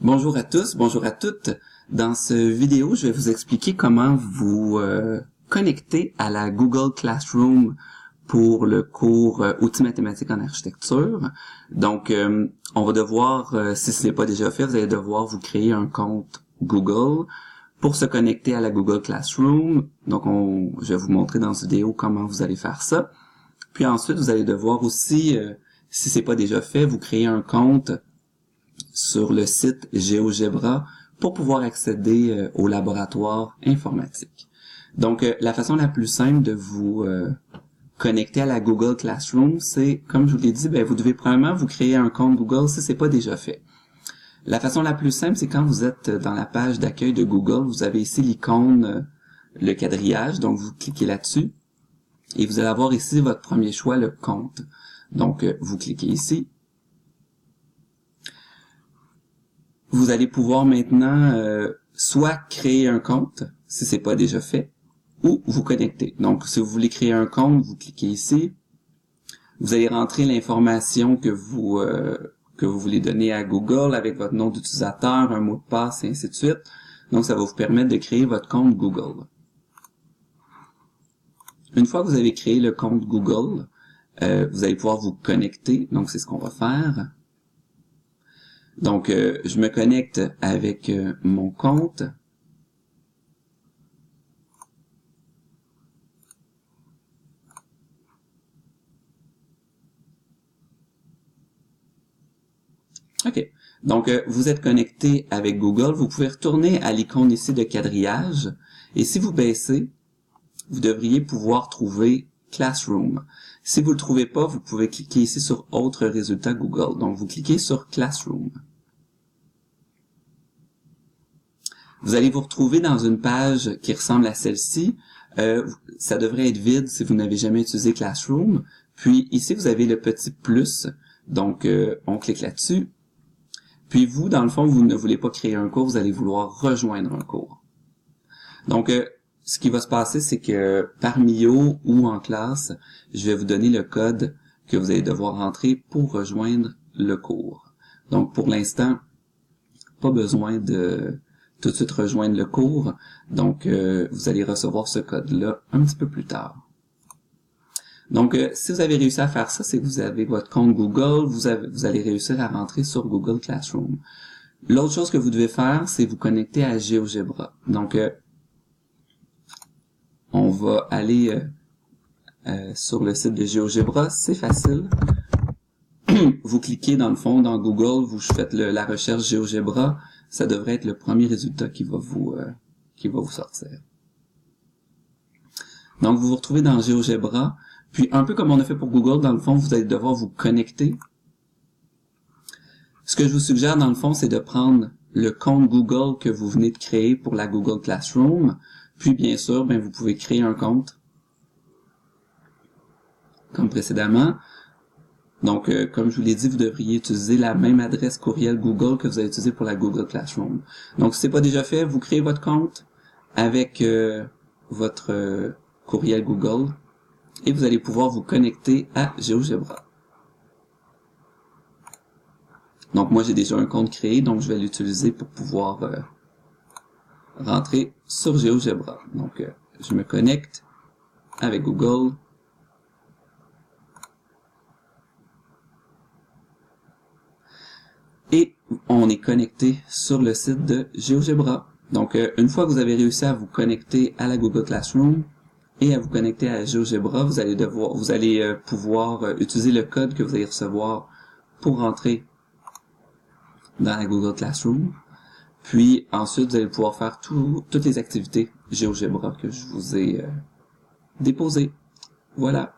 Bonjour à tous, bonjour à toutes. Dans cette vidéo, je vais vous expliquer comment vous connecter à la Google Classroom pour le cours Outils mathématiques en architecture. Donc, on va devoir, si ce n'est pas déjà fait, vous allez devoir vous créer un compte Google pour se connecter à la Google Classroom. Donc, je vais vous montrer dans cette vidéo comment vous allez faire ça. Puis ensuite, vous allez devoir aussi, si c'est pas déjà fait, vous créer un compte sur le site GeoGebra pour pouvoir accéder au laboratoire informatique. Donc, la façon la plus simple de vous connecter à la Google Classroom, c'est, comme je vous l'ai dit, vous devez premièrement vous créer un compte Google si c'est pas déjà fait. La façon la plus simple, c'est quand vous êtes dans la page d'accueil de Google, vous avez ici l'icône, le quadrillage, donc vous cliquez là-dessus et vous allez avoir ici votre premier choix, le compte. Donc, vous cliquez ici. Vous allez pouvoir maintenant soit créer un compte, si c'est pas déjà fait, ou vous connecter. Donc, si vous voulez créer un compte, vous cliquez ici. Vous allez rentrer l'information que vous voulez donner à Google avec votre nom d'utilisateur, un mot de passe, et ainsi de suite. Donc, ça va vous permettre de créer votre compte Google. Une fois que vous avez créé le compte Google, vous allez pouvoir vous connecter. Donc, c'est ce qu'on va faire. Donc, je me connecte avec mon compte. OK. Donc, vous êtes connecté avec Google. Vous pouvez retourner à l'icône ici de quadrillage. Et si vous baissez, vous devriez pouvoir trouver Classroom. Si vous ne le trouvez pas, vous pouvez cliquer ici sur Autres résultats Google. Donc, vous cliquez sur Classroom. Vous allez vous retrouver dans une page qui ressemble à celle-ci. Ça devrait être vide si vous n'avez jamais utilisé Classroom. Puis ici, vous avez le petit plus. Donc, on clique là-dessus. Puis vous, dans le fond, vous ne voulez pas créer un cours, vous allez vouloir rejoindre un cours. Donc, ce qui va se passer, c'est que par Mio ou en classe, je vais vous donner le code que vous allez devoir entrer pour rejoindre le cours. Donc, pour l'instant, pas besoin de tout de suite rejoindre le cours. Donc, vous allez recevoir ce code-là un petit peu plus tard. Donc, si vous avez réussi à faire ça, c'est que vous avez votre compte Google, vous allez réussir à rentrer sur Google Classroom. L'autre chose que vous devez faire, c'est vous connecter à GeoGebra. Donc, on va aller sur le site de GeoGebra, c'est facile. Vous cliquez dans le fond dans Google, vous faites la recherche GeoGebra, ça devrait être le premier résultat qui va vous sortir. Donc, vous vous retrouvez dans GeoGebra. Puis, un peu comme on a fait pour Google, dans le fond, vous allez devoir vous connecter. Ce que je vous suggère, dans le fond, c'est de prendre le compte Google que vous venez de créer pour la Google Classroom. Puis, bien sûr, vous pouvez créer un compte, comme précédemment. Donc, comme je vous l'ai dit, vous devriez utiliser la même adresse courriel Google que vous avez utilisée pour la Google Classroom. Donc, si ce n'est pas déjà fait, vous créez votre compte avec votre courriel Google. Et vous allez pouvoir vous connecter à GeoGebra. Donc moi j'ai déjà un compte créé, donc je vais l'utiliser pour pouvoir rentrer sur GeoGebra. Donc je me connecte avec Google. Et on est connecté sur le site de GeoGebra. Donc une fois que vous avez réussi à vous connecter à la Google Classroom, et à vous connecter à GeoGebra, vous allez pouvoir utiliser le code que vous allez recevoir pour rentrer dans la Google Classroom. Puis ensuite, vous allez pouvoir faire toutes les activités GeoGebra que je vous ai déposées. Voilà.